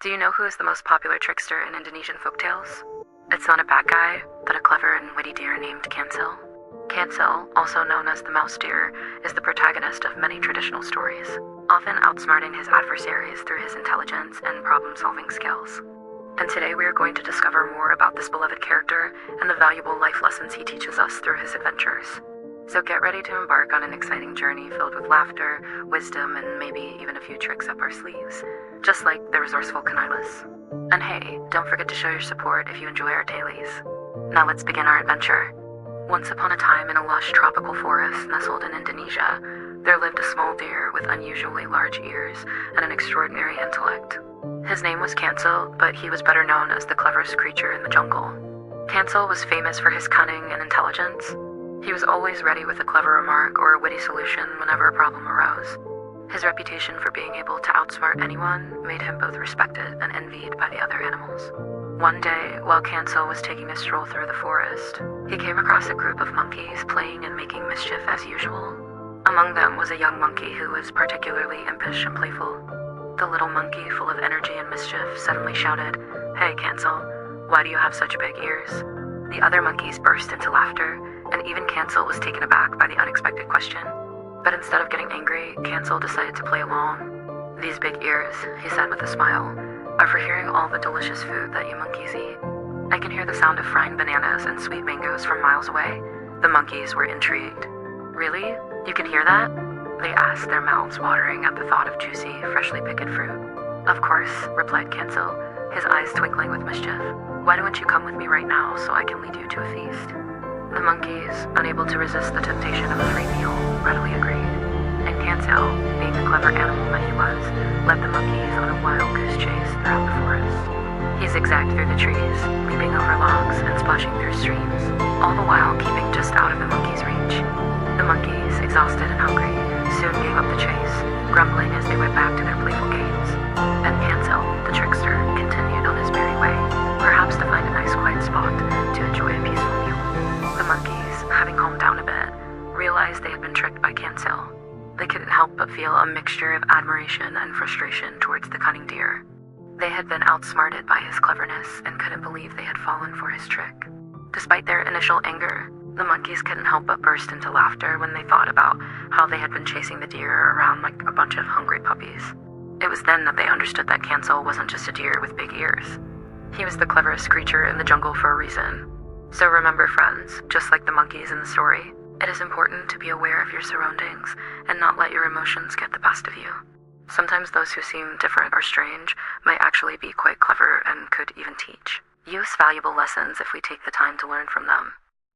Do you know who is the most popular trickster in Indonesian folktales? It's not a bad guy, but a clever and witty deer named Kancil. Kancil, also known as the Mousedeer, is the protagonist of many traditional stories, often outsmarting his adversaries through his intelligence and problem-solving skills. And today we are going to discover more about this beloved character and the valuable life lessons he teaches us through his adventures. So get ready to embark on an exciting journey filled with laughter, wisdom, and maybe even a few tricks up our sleeves, just like the resourceful Canilis. And hey, don't forget to show your support if you enjoy our dailies. Now let's begin our adventure. Once upon a time in a lush tropical forest nestled in Indonesia, there lived a small deer with unusually large ears and an extraordinary intellect. His name was Kancil, but he was better known as the cleverest creature in the jungle. Kancil was famous for his cunning and intelligence. He was always ready with a clever remark or a witty solution whenever a problem arose. His reputation for being able to outsmart anyone made him both respected and envied by the other animals. One day, while Kancil was taking a stroll through the forest, he came across a group of monkeys playing and making mischief as usual. Among them was a young monkey who was particularly impish and playful. The little monkey, full of energy and mischief, suddenly shouted, "Hey, Kancil, why do you have such big ears?" The other monkeys burst into laughter, and even Kancil was taken aback by the unexpected question. But instead of getting angry, Kancil decided to play along. "These big ears," he said with a smile, "are for hearing all the delicious food that you monkeys eat. I can hear the sound of frying bananas and sweet mangoes from miles away." The monkeys were intrigued. "Really? You can hear that?" they asked, their mouths watering at the thought of juicy, freshly picked fruit. "Of course," replied Kancil, his eyes twinkling with mischief. "Why don't you come with me right now so I can lead you to a feast?" The monkeys, unable to resist the temptation of a free meal, readily agreed. And Kancil, being the clever animal that he was, led the monkeys on a wild goose chase throughout the forest. He zigzagged through the trees, leaping over logs and splashing through streams, all the while keeping just out of the monkeys' reach. The monkeys, exhausted and hungry, soon gave up the chase, grumbling as they went back to their playful games. And Kancil, the trickster, continued on his merry way, perhaps to find a nice quiet spot to enjoy a peaceful meal. The monkeys, having calmed down a bit, realized they had been tricked by Kancil. They couldn't help but feel a mixture of admiration and frustration towards the cunning deer. They had been outsmarted by his cleverness and couldn't believe they had fallen for his trick. Despite their initial anger, the monkeys couldn't help but burst into laughter when they thought about how they had been chasing the deer around like a bunch of hungry puppies. It was then that they understood that Kancil wasn't just a deer with big ears. He was the cleverest creature in the jungle for a reason. So remember, friends, just like the monkeys in the story, it is important to be aware of your surroundings and not let your emotions get the best of you. Sometimes those who seem different or strange might actually be quite clever and could even teach. Use valuable lessons if we take the time to learn from them.